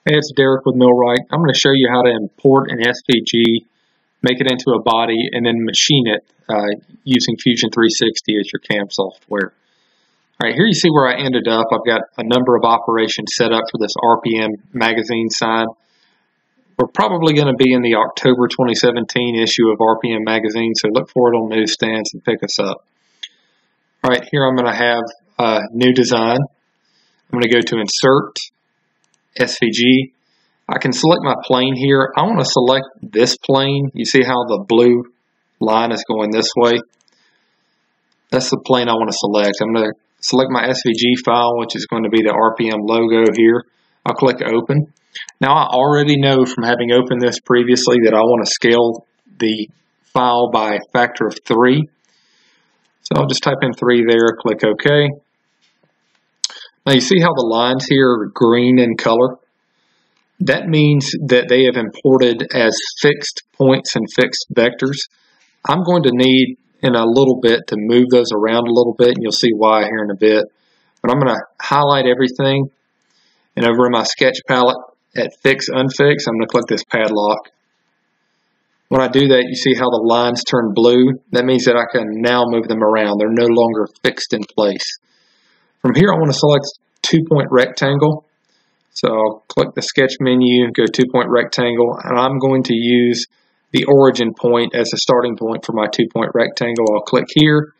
Hey, it's Derek with MillRight. I'm going to show you how to import an SVG, make it into a body, and then machine it using Fusion 360 as your CAM software. All right, here you see where I ended up. I've got a number of operations set up for this RPM magazine sign. We're probably going to be in the October 2017 issue of RPM magazine, so look for it on newsstands and pick us up. All right, here I'm going to have a new design. I'm going to go to Insert, SVG. I can select my plane here. I want to select this plane. You see how the blue line is going this way? That's the plane I want to select. I'm going to select my SVG file, which is going to be the RPM logo here. I'll click Open. Now I already know from having opened this previously that I want to scale the file by a factor of 3. So I'll just type in 3 there, click OK. Now you see how the lines here are green in color? That means that they have imported as fixed points and fixed vectors. I'm going to need in a little bit to move those around a little bit, and you'll see why here in a bit. But I'm going to highlight everything, and over in my sketch palette at Fix Unfix, I'm going to click this padlock. When I do that, you see how the lines turn blue? That means that I can now move them around. They're no longer fixed in place. From here, I want to select 2-point rectangle. So I'll click the sketch menu, go 2-point rectangle, and I'm going to use the origin point as a starting point for my 2-point rectangle. I'll click here,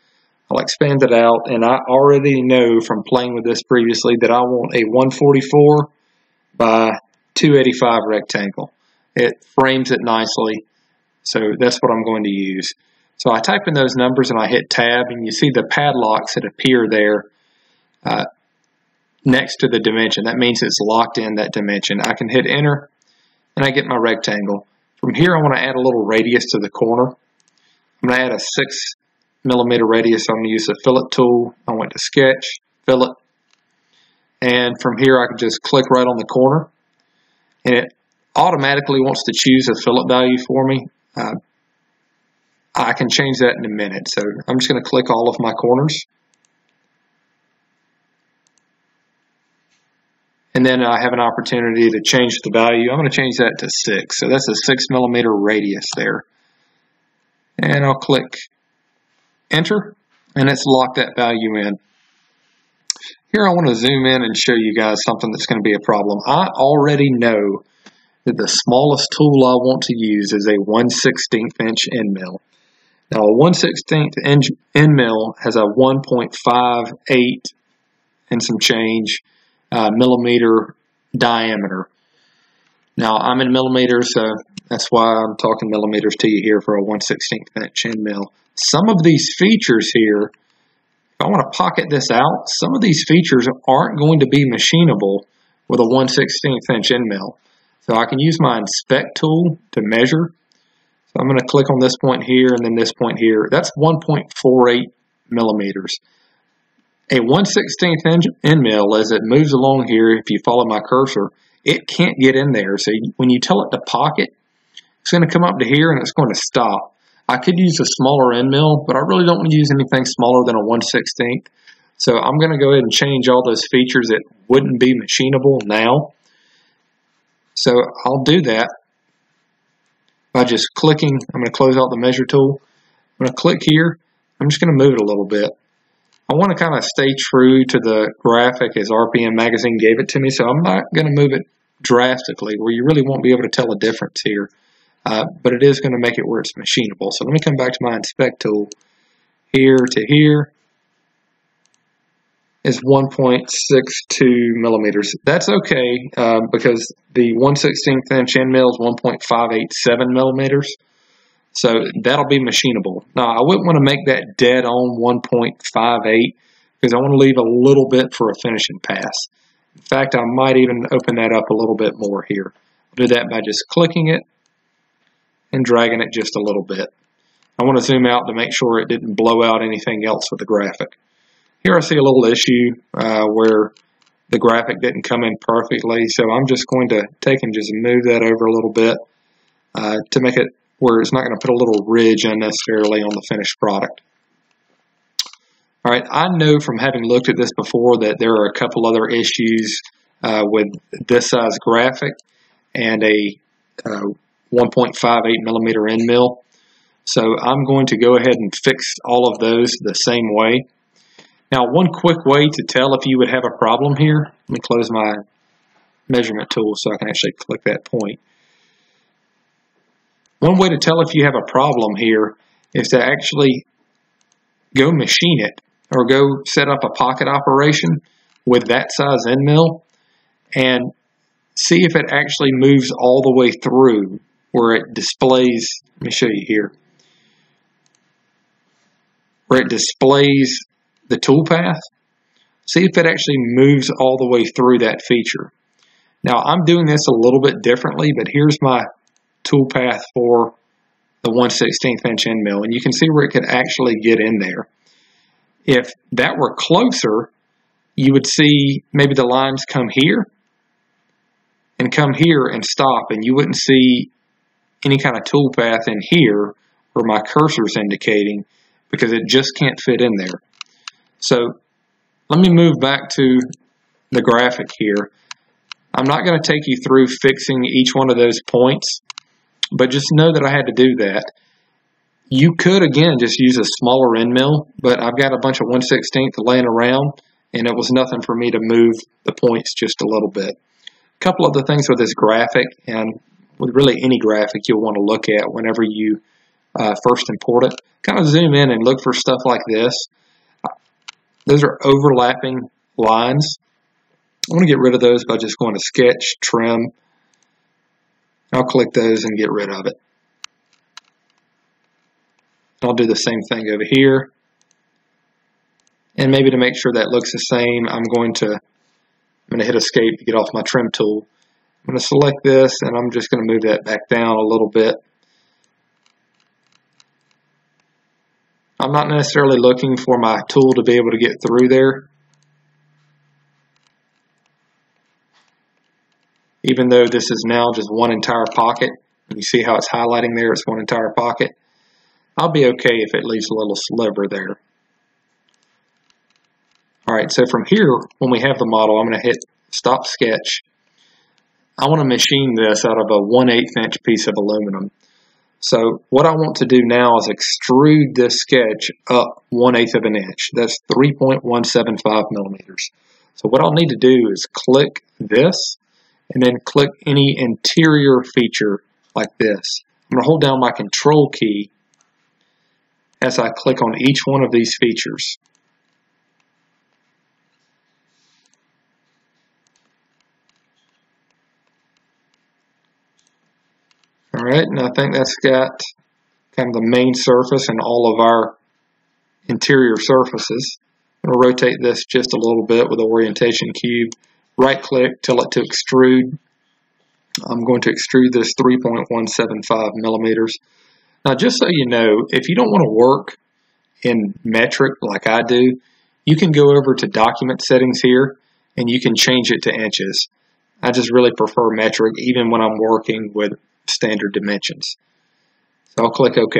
I'll expand it out, and I already know from playing with this previously that I want a 144 by 285 rectangle. It frames it nicely, so that's what I'm going to use. So I type in those numbers and I hit Tab, and you see the padlocks that appear there next to the dimension. That means it's locked in that dimension. I can hit Enter, and I get my rectangle. From here, I want to add a little radius to the corner. I'm going to add a 6mm radius. I'm going to use the Fillet tool. I went to Sketch, Fillet, and from here I can just click right on the corner, and it automatically wants to choose a fillet value for me. I can change that in a minute, so I'm just going to click all of my corners. And then I have an opportunity to change the value. I'm going to change that to 6. So that's a 6mm radius there. And I'll click Enter, and it's locked that value in. Here I want to zoom in and show you guys something that's going to be a problem. I already know that the smallest tool I want to use is a 1/16 inch end mill. Now a 1/16 inch end mill has a 1.58 and some change millimeter diameter. Now I'm in millimeters, so that's why I'm talking millimeters to you here for a 1/16 inch end mill. Some of these features here, if I want to pocket this out, some of these features aren't going to be machinable with a 1/16 inch end mill. So I can use my Inspect tool to measure. So I'm going to click on this point here and then this point here. That's 1.48 millimeters. A 1/16 inch end mill, as it moves along here, if you follow my cursor, it can't get in there. So when you tell it to pocket, it's going to come up to here and it's going to stop. I could use a smaller end mill, but I really don't want to use anything smaller than a 1/16. So I'm going to go ahead and change all those features that wouldn't be machinable now. So I'll do that by just clicking. I'm going to close out the measure tool. I'm going to click here. I'm just going to move it a little bit. I want to kind of stay true to the graphic as RPM magazine gave it to me, so I'm not going to move it drastically where you really won't be able to tell a difference here. But it is going to make it where it's machinable. So let me come back to my Inspect tool. Here to here is 1.62 millimeters. That's okay because the 1/16 inch end mill is 1.587 millimeters. So that'll be machinable. Now I wouldn't want to make that dead on 1.58 because I want to leave a little bit for a finishing pass. In fact, I might even open that up a little bit more here. I'll do that by just clicking it and dragging it just a little bit. I want to zoom out to make sure it didn't blow out anything else with the graphic. Here I see a little issue where the graphic didn't come in perfectly, so I'm just going to take and just move that over a little bit to make it where it's not going to put a little ridge unnecessarily on the finished product. All right, I know from having looked at this before that there are a couple other issues with this size graphic and a 1.58 millimeter end mill. So I'm going to go ahead and fix all of those the same way. Now, one quick way to tell if you would have a problem here, let me close my measurement tool so I can actually click that point. One way to tell if you have a problem here is to actually go machine it or go set up a pocket operation with that size end mill and see if it actually moves all the way through where it displays, let me show you here, where it displays the toolpath. See if it actually moves all the way through that feature. Now I'm doing this a little bit differently, but here's my toolpath for the 1/16 inch end mill, and you can see where it could actually get in there. If that were closer, you would see maybe the lines come here and come here and stop, and you wouldn't see any kind of toolpath in here where my cursor is indicating because it just can't fit in there. So let me move back to the graphic here. I'm not going to take you through fixing each one of those points, but just know that I had to do that. You could, again, just use a smaller end mill, but I've got a bunch of 1/16 laying around, and it was nothing for me to move the points just a little bit. A couple other things with this graphic, and with really any graphic you'll want to look at whenever you first import it. Kind of zoom in and look for stuff like this. Those are overlapping lines. I want to get rid of those by just going to Sketch, Trim. I'll click those and get rid of it. I'll do the same thing over here. And maybe to make sure that looks the same, I'm going to hit Escape to get off my trim tool. I'm going to select this, and I'm just going to move that back down a little bit. I'm not necessarily looking for my tool to be able to get through there, even though this is now just one entire pocket. You see how it's highlighting there, it's one entire pocket. I'll be okay if it leaves a little sliver there. Alright, so from here, when we have the model, I'm going to hit Stop Sketch. I want to machine this out of a 1/8 inch piece of aluminum. So what I want to do now is extrude this sketch up 1/8 of an inch. That's 3.175 millimeters. So what I'll need to do is click this and then click any interior feature like this. I'm going to hold down my Control key as I click on each one of these features. Alright, and I think that's got kind of the main surface and all of our interior surfaces. I'm going to rotate this just a little bit with the orientation cube. Right click, tell it to extrude. I'm going to extrude this 3.175 millimeters. Now just so you know, if you don't want to work in metric like I do, you can go over to document settings here and you can change it to inches. I just really prefer metric even when I'm working with standard dimensions. So I'll click OK.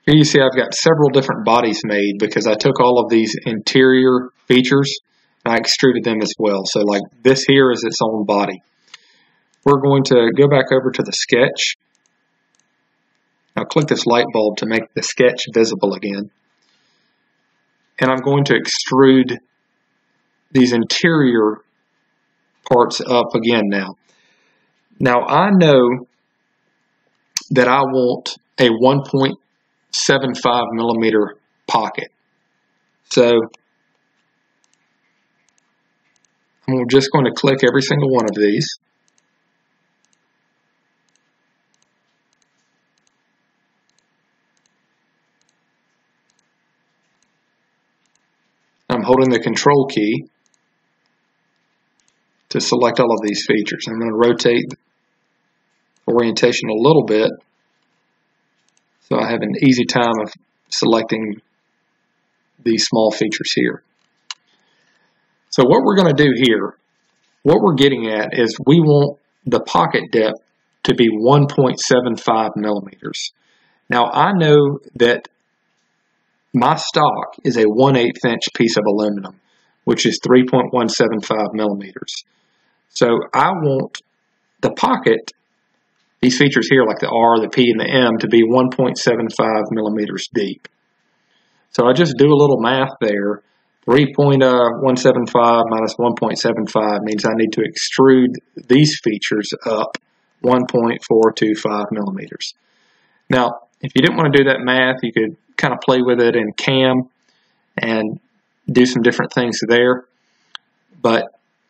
Here you see I've got several different bodies made because I took all of these interior features and I extruded them as well. So like this here is its own body. We're going to go back over to the sketch. Now click this light bulb to make the sketch visible again. And I'm going to extrude these interior parts up again now. Now I know that I want a 1.75 millimeter pocket. So I'm just going to click every single one of these. I'm holding the Control key to select all of these features. I'm going to rotate the orientation a little bit so I have an easy time of selecting these small features here. So what we're going to do here, what we're getting at is we want the pocket depth to be 1.75 millimeters. Now I know that my stock is a 1/8 inch piece of aluminum, which is 3.175 millimeters. So I want the pocket, these features here like the R, the P, and the M, to be 1.75 millimeters deep. So I just do a little math there. 3.175 minus 1.75 means I need to extrude these features up 1.425 millimeters. Now, if you didn't want to do that math, you could kind of play with it in CAM and do some different things there. But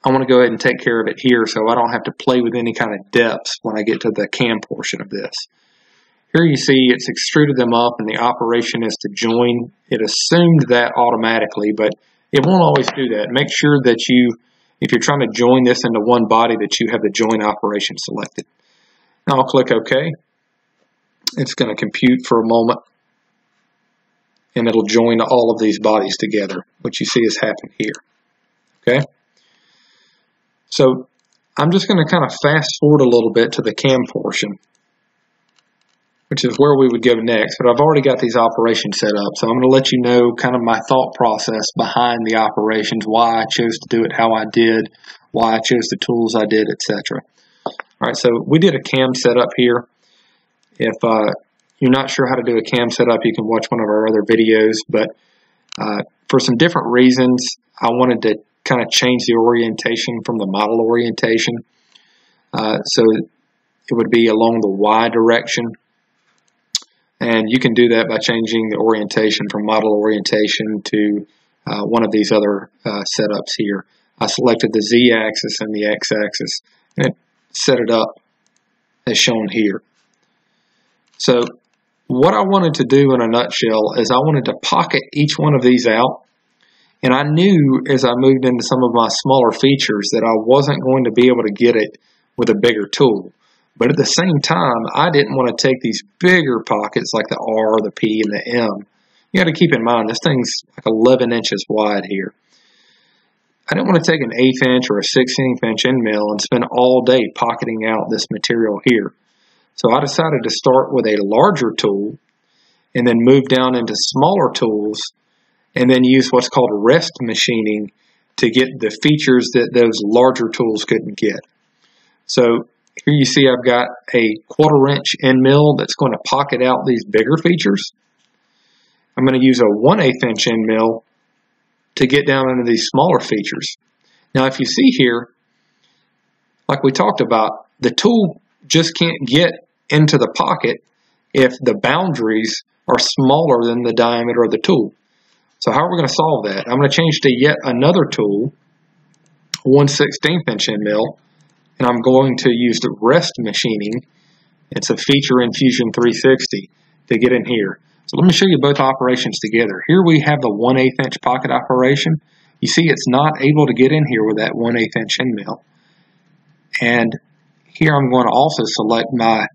I want to go ahead and take care of it here so I don't have to play with any kind of depths when I get to the CAM portion of this. Here you see it's extruded them up and the operation is to join. It assumed that automatically, but it won't always do that. Make sure that if you're trying to join this into one body, that you have the join operation selected. Now I'll click OK. It's going to compute for a moment and it'll join all of these bodies together, which you see has happened here. Okay? So I'm just going to kind of fast forward a little bit to the CAM portion, which is where we would go next, but I've already got these operations set up, so I'm going to let you know kind of my thought process behind the operations, why I chose to do it how I did, why I chose the tools I did, etc. Alright, so we did a CAM setup here. If you're not sure how to do a CAM setup, you can watch one of our other videos, but for some different reasons, I wanted to kind of change the orientation from the model orientation. So it would be along the Y direction. And you can do that by changing the orientation from model orientation to one of these other setups here. I selected the Z-axis and the X-axis, and it set it up as shown here. So what I wanted to do in a nutshell is I wanted to pocket each one of these out. And I knew as I moved into some of my smaller features that I wasn't going to be able to get it with a bigger tool. But at the same time, I didn't want to take these bigger pockets like the R, the P, and the M. You got to keep in mind, this thing's like 11 inches wide here. I didn't want to take an 1/8 inch or a 1/16 inch end mill and spend all day pocketing out this material here. So I decided to start with a larger tool and then move down into smaller tools and then use what's called rest machining to get the features that those larger tools couldn't get. So here you see I've got a 1/4 inch end mill that's going to pocket out these bigger features. I'm going to use a 1/8 inch end mill to get down into these smaller features. Now if you see here, like we talked about, the tool just can't get into the pocket if the boundaries are smaller than the diameter of the tool. So how are we going to solve that? I'm going to change to yet another tool, 1/16 inch end mill, and I'm going to use the rest machining. It's a feature in Fusion 360 to get in here. So let me show you both operations together. Here we have the 1/8 inch pocket operation. You see it's not able to get in here with that 1/8 inch end mill. And here I'm going to also select my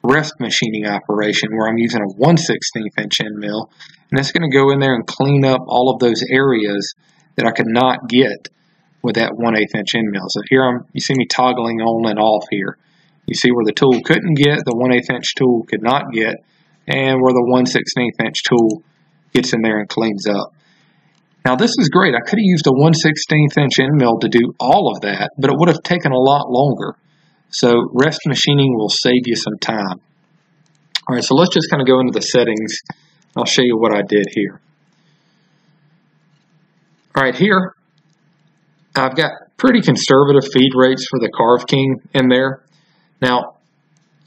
rest machining operation where I'm using a 1/16 inch end mill. And it's going to go in there and clean up all of those areas that I could not get with that 1/8 inch end mill. So here you see me toggling on and off here. You see where the tool couldn't get, the 1/8 inch tool could not get, and where the 1/16 inch tool gets in there and cleans up. Now this is great. I could have used a 1/16 inch end mill to do all of that, but it would have taken a lot longer. So rest machining will save you some time. Alright, so let's just kind of go into the settings. I'll show you what I did here. Alright, here I've got pretty conservative feed rates for the Carve King in there. Now,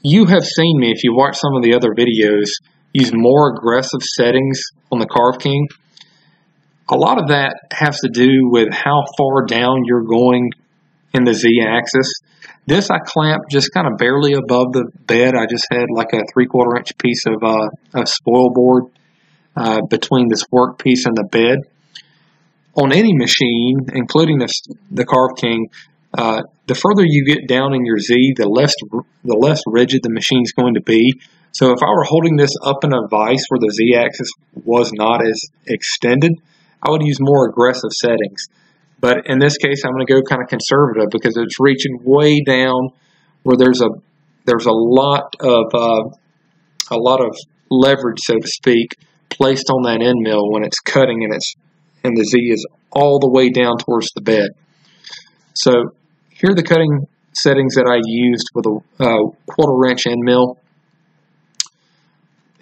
you have seen me, if you watch some of the other videos, use more aggressive settings on the Carve King. A lot of that has to do with how far down you're going in the Z-axis. This I clamped just kind of barely above the bed. I just had like a 3/4 inch piece of spoil board between this workpiece and the bed. On any machine, including the Carve King, the further you get down in your Z, the less rigid the machine's going to be. So if I were holding this up in a vise where the Z-axis was not as extended, I would use more aggressive settings. But in this case, I'm going to go kind of conservative because it's reaching way down where there's a lot of leverage, so to speak, placed on that end mill when it's cutting and the Z is all the way down towards the bed. So here are the cutting settings that I used with a 1/4 inch end mill.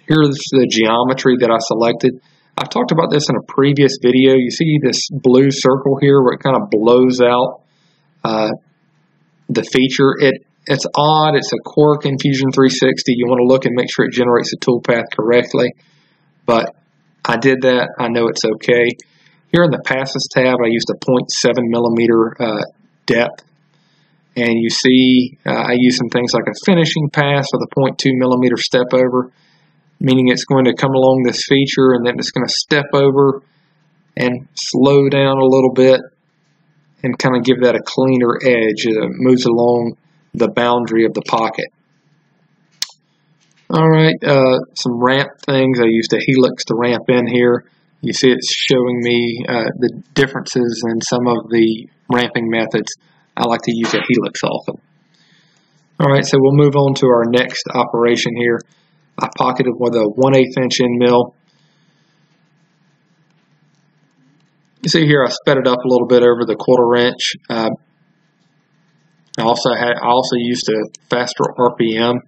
Here's the geometry that I selected. I've talked about this in a previous video. You see this blue circle here where it kind of blows out the feature. It's odd. It's a quirk in Fusion 360. You want to look and make sure it generates the toolpath correctly. But I did that. I know it's okay. Here in the passes tab, I used a 0.7 millimeter depth. And you see I use some things like a finishing pass with a 0.2 millimeter step over, meaning it's going to come along this feature and then it's going to step over and slow down a little bit and kind of give that a cleaner edge as it moves along the boundary of the pocket. Alright, some ramp things. I used a helix to ramp in here. You see it's showing me the differences in some of the ramping methods. I like to use a helix often. Alright, so we'll move on to our next operation here. I pocketed with a 1/8 inch end mill. You see here I sped it up a little bit over the 1/4 inch. I also used a faster RPM.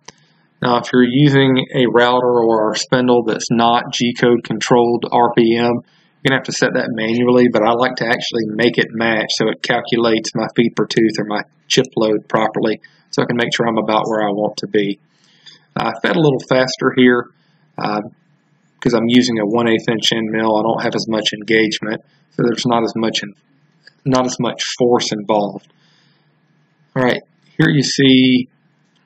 Now if you're using a router or a spindle that's not G-code controlled RPM, you're going to have to set that manually, but I like to actually make it match so it calculates my feet per tooth or my chip load properly so I can make sure I'm about where I want to be. I fed a little faster here because I'm using a 1/8 inch end mill. I don't have as much engagement, so there's not as much force involved. All right, here you see,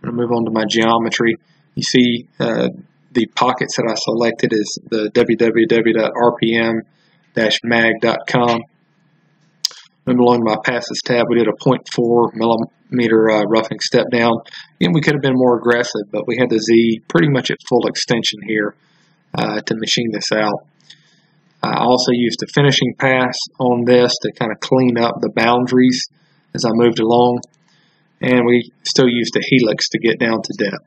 I'm going to move on to my geometry. You see the pockets that I selected is the www.rpm-mag.com. Moving along to my passes tab, we did a 0.4 millimeter roughing step down. Again, we could have been more aggressive, but we had the Z pretty much at full extension here to machine this out. I also used a finishing pass on this to kind of clean up the boundaries as I moved along. And we still used a helix to get down to depth.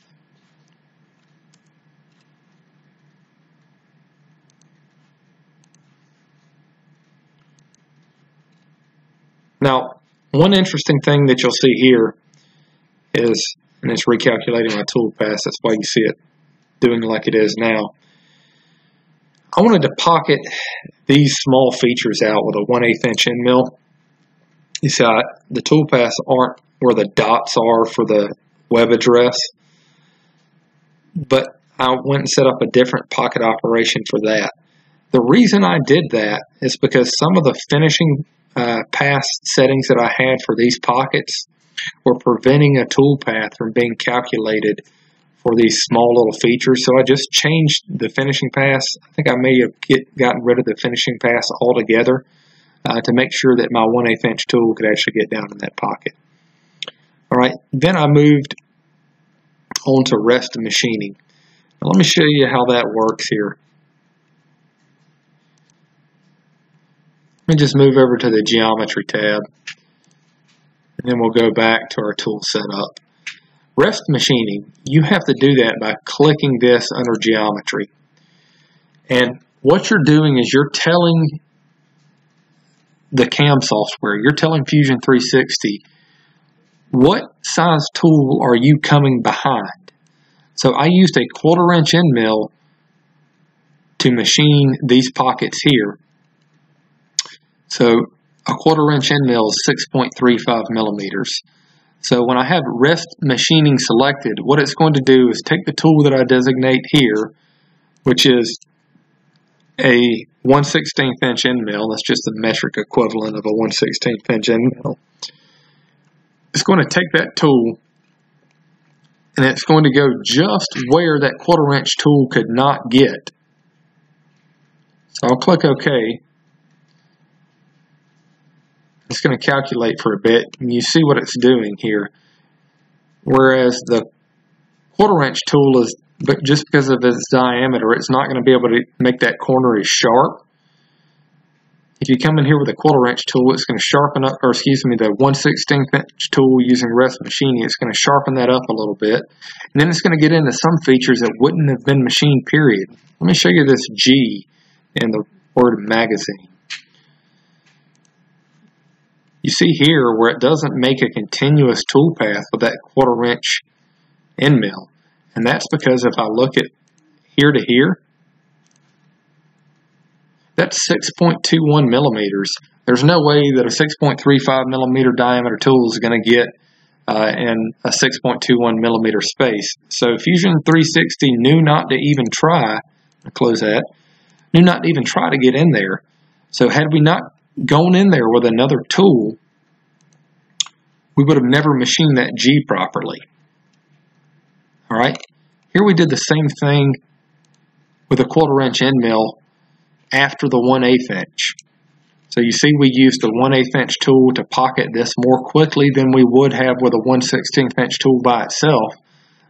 Now, one interesting thing that you'll see here is, and it's recalculating my tool pass, that's why you see it doing like it is now. I wanted to pocket these small features out with a 1/8 inch end mill. You see, the tool paths aren't where the dots are for the web address, but I went and set up a different pocket operation for that. The reason I did that is because some of the finishing pass settings that I had for these pockets were preventing a tool path from being calculated for these small little features. So I just changed the finishing pass. I think I may have gotten rid of the finishing pass altogether to make sure that my 1/8 inch tool could actually get down in that pocket. Alright, then I moved on to rest machining. Now let me show you how that works here. Let me just move over to the geometry tab, and then we'll go back to our tool setup. Rest machining, you have to do that by clicking this under geometry. And what you're doing is you're telling the CAM software, you're telling Fusion 360, what size tool are you coming behind? So I used a 1/4 inch end mill to machine these pockets here. So a 1/4 inch end mill is 6.35 millimeters. So when I have rest machining selected, what it's going to do is take the tool that I designate here, which is a 1/16 inch end mill. That's just the metric equivalent of a 1/16 inch end mill. It's going to take that tool and it's going to go just where that 1/4 inch tool could not get. So I'll click OK. It's going to calculate for a bit, and you see what it's doing here. Whereas the 1/4 inch tool is, but just because of its diameter, it's not going to be able to make that corner as sharp. If you come in here with a 1/4 inch tool, it's going to sharpen up, or excuse me, the 1/16 inch tool using rest machining, it's going to sharpen that up a little bit. And then it's going to get into some features that wouldn't have been machined, period. Let me show you this G in the word magazine. you see here where it doesn't make a continuous tool path with that 1/4 inch end mill. And that's because if I look at here to here, that's 6.21 millimeters. There's no way that a 6.35 millimeter diameter tool is going to get in a 6.21 millimeter space. So Fusion 360 knew not to even try, close that, knew not to even try to get in there. So had we not gone in there with another tool, we would have never machined that G properly. All right, here we did the same thing with a 1/4 inch end mill after the 1/8 inch. So you see we used the 1/8 inch tool to pocket this more quickly than we would have with a 1/16 inch tool by itself,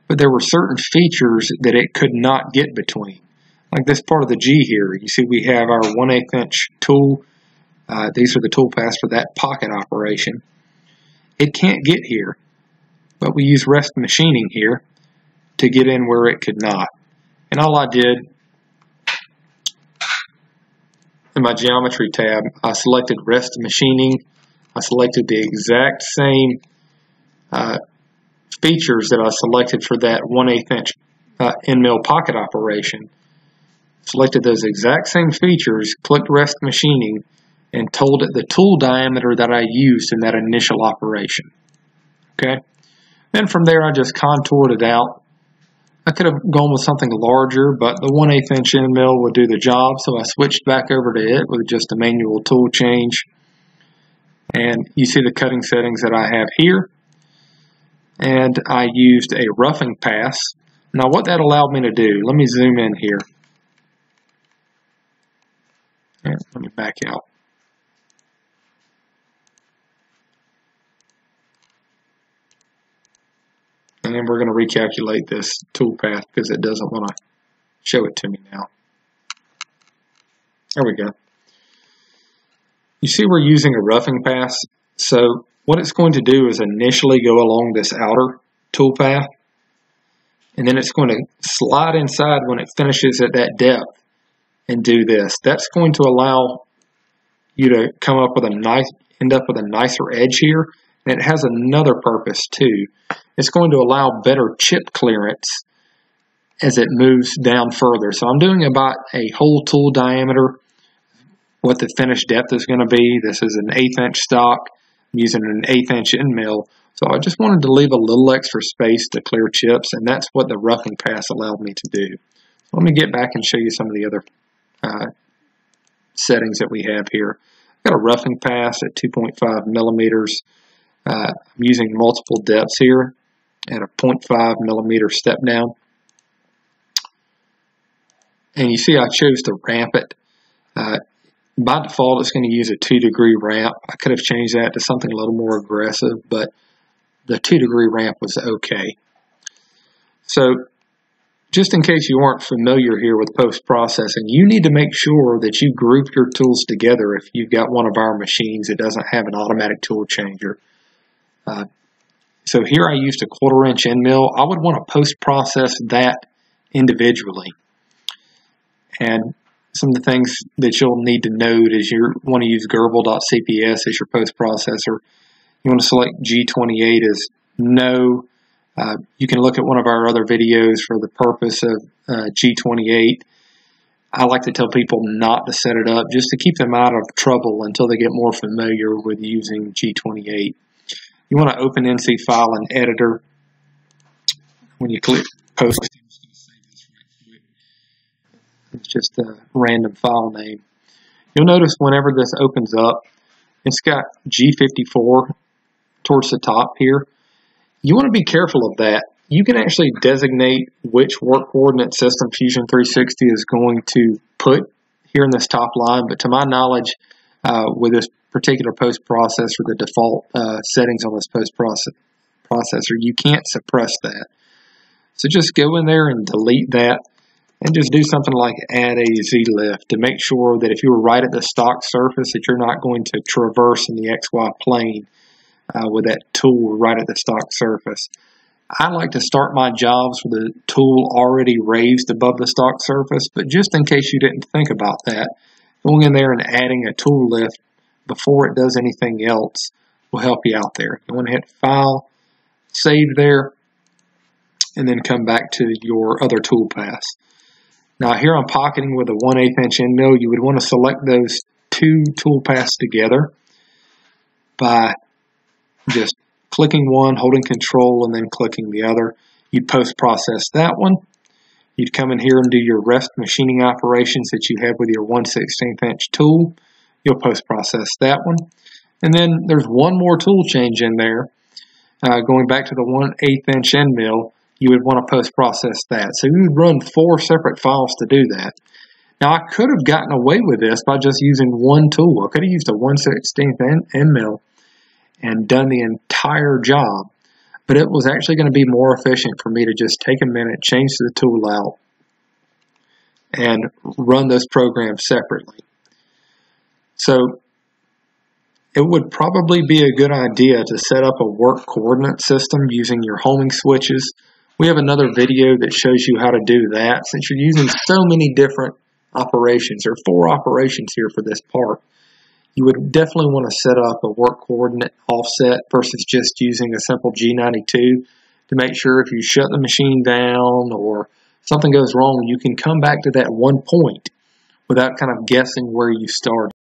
but there were certain features that it could not get between. Like this part of the G here, you see we have our 1/8 inch tool. These are the tool paths for that pocket operation. It can't get here, but we use rest machining here to get in where it could not. And all I did in my geometry tab, I selected rest machining. I selected the exact same features that I selected for that 1/8 inch end mill pocket operation. Selected those exact same features, clicked rest machining, and told it the tool diameter that I used in that initial operation. Okay. Then from there I just contoured it out. I could have gone with something larger, but the 1/8 inch end mill would do the job, so I switched back over to it with just a manual tool change. And you see the cutting settings that I have here. And I used a roughing pass. Now what that allowed me to do, let me zoom in here. And let me back out. And then we're going to recalculate this tool path because it doesn't want to show it to me now. There we go. You see we're using a roughing pass. So what it's going to do is initially go along this outer tool path. And then it's going to slide inside when it finishes at that depth and do this. That's going to allow you to come up with end up with a nicer edge here. And it has another purpose too. It's going to allow better chip clearance as it moves down further. So I'm doing about a whole tool diameter, what the finished depth is going to be. This is an 1/8 inch stock. I'm using an 1/8 inch end mill. So I just wanted to leave a little extra space to clear chips, and that's what the roughing pass allowed me to do. So let me get back and show you some of the other settings that we have here. I've got a roughing pass at 2.5 millimeters. I'm using multiple depths here at a 0.5 millimeter step down. And you see I chose to ramp it. By default, it's going to use a 2-degree ramp. I could have changed that to something a little more aggressive, but the 2-degree ramp was okay. So just in case you aren't familiar here with post-processing, you need to make sure that you group your tools together if you've got one of our machines that doesn't have an automatic tool changer. So here I used a 1/4 inch end mill. I would want to post-process that individually. And some of the things that you'll need to note is you want to use Gerbil.cps as your post-processor. You want to select G28 as no. You can look at one of our other videos for the purpose of G28. I like to tell people not to set it up just to keep them out of trouble until they get more familiar with using G28. You want to open NC file and editor. When you click post, it's just a random file name. You'll notice whenever this opens up, it's got G54 towards the top here. You want to be careful of that. You can actually designate which work coordinate system Fusion 360 is going to put here in this top line, but to my knowledge, with this particular post-processor, the default settings on this post-processor, you can't suppress that. So just go in there and delete that, and just do something like add a Z-lift to make sure that if you were right at the stock surface that you're not going to traverse in the XY plane with that tool right at the stock surface. I like to start my jobs with the tool already raised above the stock surface, but just in case you didn't think about that, going in there and adding a tool lift before it does anything else will help you out there. You want to hit File, Save there, and then come back to your other tool paths. Now here I'm pocketing with a 1/8 inch end mill. You would want to select those two tool paths together by just clicking one, holding Control, and then clicking the other. You'd post-process that one. You'd come in here and do your rest machining operations that you have with your 1/16 inch tool. You'll post-process that one. And then there's one more tool change in there. Going back to the 1/8 inch end mill, you would want to post-process that. So you would run 4 separate files to do that. Now I could have gotten away with this by just using one tool. I could have used a 1/16 end mill and done the entire job. But it was actually going to be more efficient for me to just take a minute, change the tool out, and run those programs separately. So it would probably be a good idea to set up a work coordinate system using your homing switches. We have another video that shows you how to do that. Since you're using so many different operations, there are 4 operations here for this part, you would definitely want to set up a work coordinate offset versus just using a simple G92 to make sure if you shut the machine down or something goes wrong, you can come back to that one point without kind of guessing where you started.